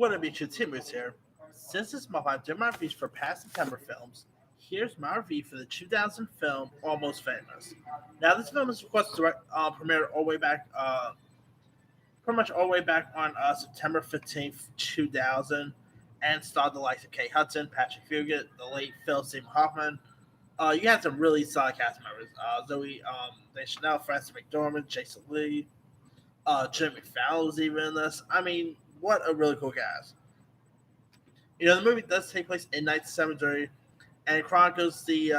What a Beach Timmers here. Since this month I've done my reviews for past September films, here's my review for the 2000 film Almost Famous. Now, this film is, of course, premiered all the way back, pretty much all the way back on September 15th, 2000, and starred the likes of Kate Hudson, Patrick Fugit, the late Phil Seymour Hoffman. You had some really solid cast members: Zoe Deschanel, Francis McDormand, Jason Lee, Jim McFallon was even in this. I mean, what a really cool cast. The movie does take place in 1973, and it chronicles the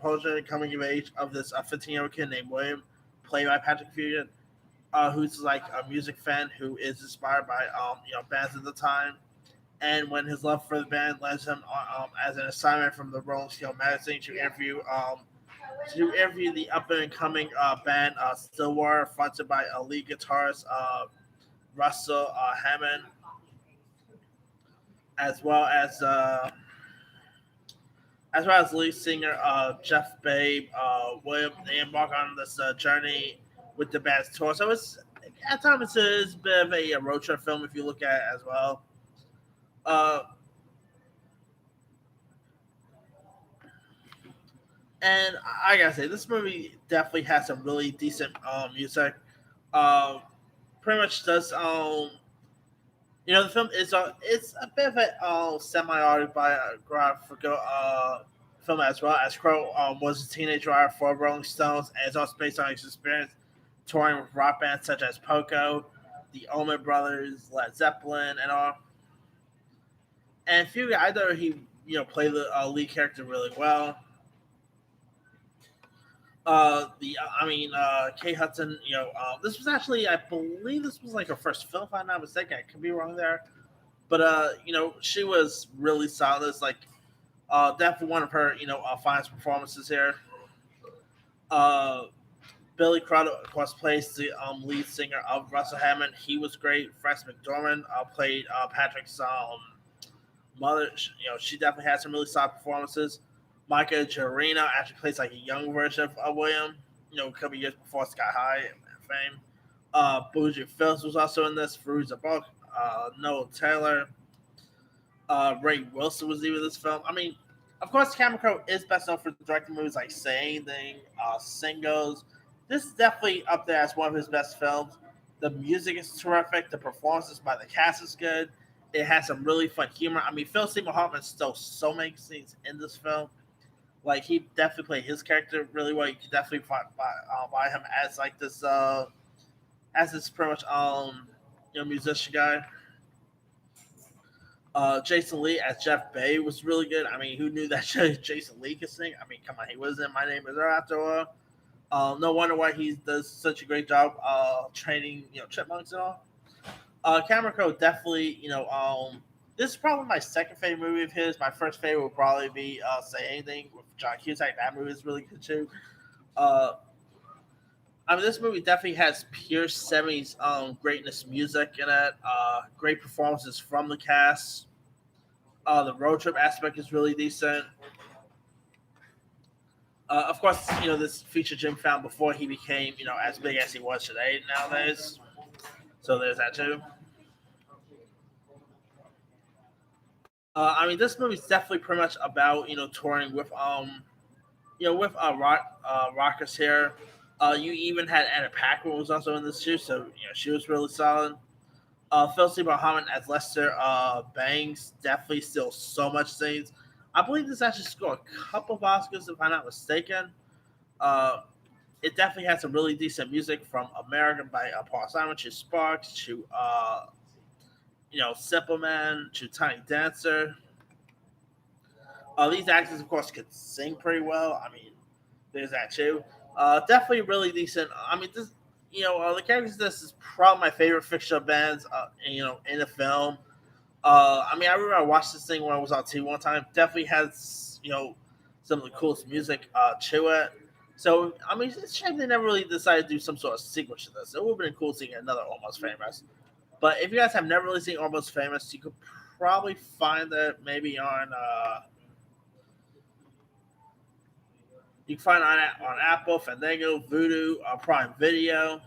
progeny coming of age of this 15-year-old kid named William, played by Patrick Fugit, who's like a music fan who is inspired by bands at the time. And when his love for the band lands him as an assignment from the Rolling Stone magazine to interview the up and coming band Stillwater, fronted by a lead guitarist Russell Hammond, as well as uh, lead singer Jeff Babe. William, they embark on this journey with the band's tour. So it's at times it's a bit of a road trip film if you look at it as well. Uh, and I gotta say, this movie definitely has some really decent music. Uh, Pretty much does the film is it's a bit of a semi autobiographical film as well. As Crow was a teenage writer for Rolling Stones, and it's also based on his experience touring with rock bands such as Poco, the Allman Brothers, Led Zeppelin, and all. And Fury, I thought he played the lead character really well. The I mean Kate Hudson. This was actually, I believe this was like her first film, if I'm not mistaken. I could be wrong there, but she was really solid. It's like definitely one of her finest performances here. Uh, Billy Crudup, of course, plays the lead singer of Russell Hammond. He was great. Frances McDormand played Patrick's mother. She definitely had some really solid performances. Micah Jarina actually plays like a young version of William. A couple years before Sky High fame. Bougie Phillips was also in this. Fruza Bulk, Noel Taylor, Ray Wilson was even in this film. I mean, of course, Cameron Crowe is best known for directing movies like Say Anything, Singles. This is definitely up there as one of his best films. The music is terrific. The performances by the cast is good. It has some really fun humor. I mean, Phil Seymour Hoffman stole so many scenes in this film. Like, he definitely played his character really well. You can definitely buy him as like this pretty much musician guy. Jason Lee as Jeff Bay was really good. I mean, who knew that Jason Lee could sing? I mean, come on, he was in My Name Is Earl after all. No wonder why he does such a great job training chipmunks and all. Cameron Crowe definitely this is probably my second favorite movie of his. My first favorite would probably be Say Anything with John Cusack. That movie is really good too. Uh, I mean, this movie definitely has pure '70s greatness music in it. Great performances from the cast. The road trip aspect is really decent. Of course, this featured Jim Fallon before he became as big as he was today nowadays. So there's that too. I mean, this movie's definitely pretty much about touring with rockers here. You even had Anna Paquin was also in this too, so she was really solid. Phil Seymour Hoffman as Lester Bangs definitely steals so much scenes. I believe this actually scored a couple of Oscars, if I'm not mistaken. Uh, it definitely had some really decent music from American by Paul Simon to Sparks to Simple Man to Tiny Dancer. These actors, of course, could sing pretty well. I mean, there's that too. Definitely really decent. I mean, the characters. This is probably my favorite fictional bands. In the film. I mean, I remember I watched this thing when I was on TV one time. Definitely has some of the coolest music to it. So I mean, it's a shame they never really decided to do some sort of sequel to this. It would have been cool seeing another Almost Famous. But if you guys have never really seen Almost Famous, you could probably find it maybe on you can find it on Apple, Fandango, Vudu, Prime Video.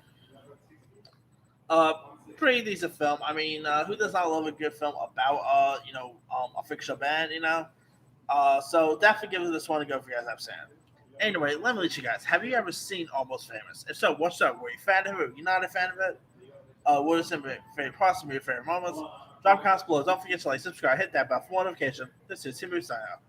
pretty decent film. I mean, who does not love a good film about a fictional band? So definitely give this one a go if you guys have seen it. Anyway, let me let you guys. Have you ever seen Almost Famous? If so, what's up? Were you a fan of it? Were you not a fan of it? What are some of your favorite parts, some of your favorite moments? Drop comments below. Don't forget to like, subscribe, hit that bell for notification. This is Timothy signing out.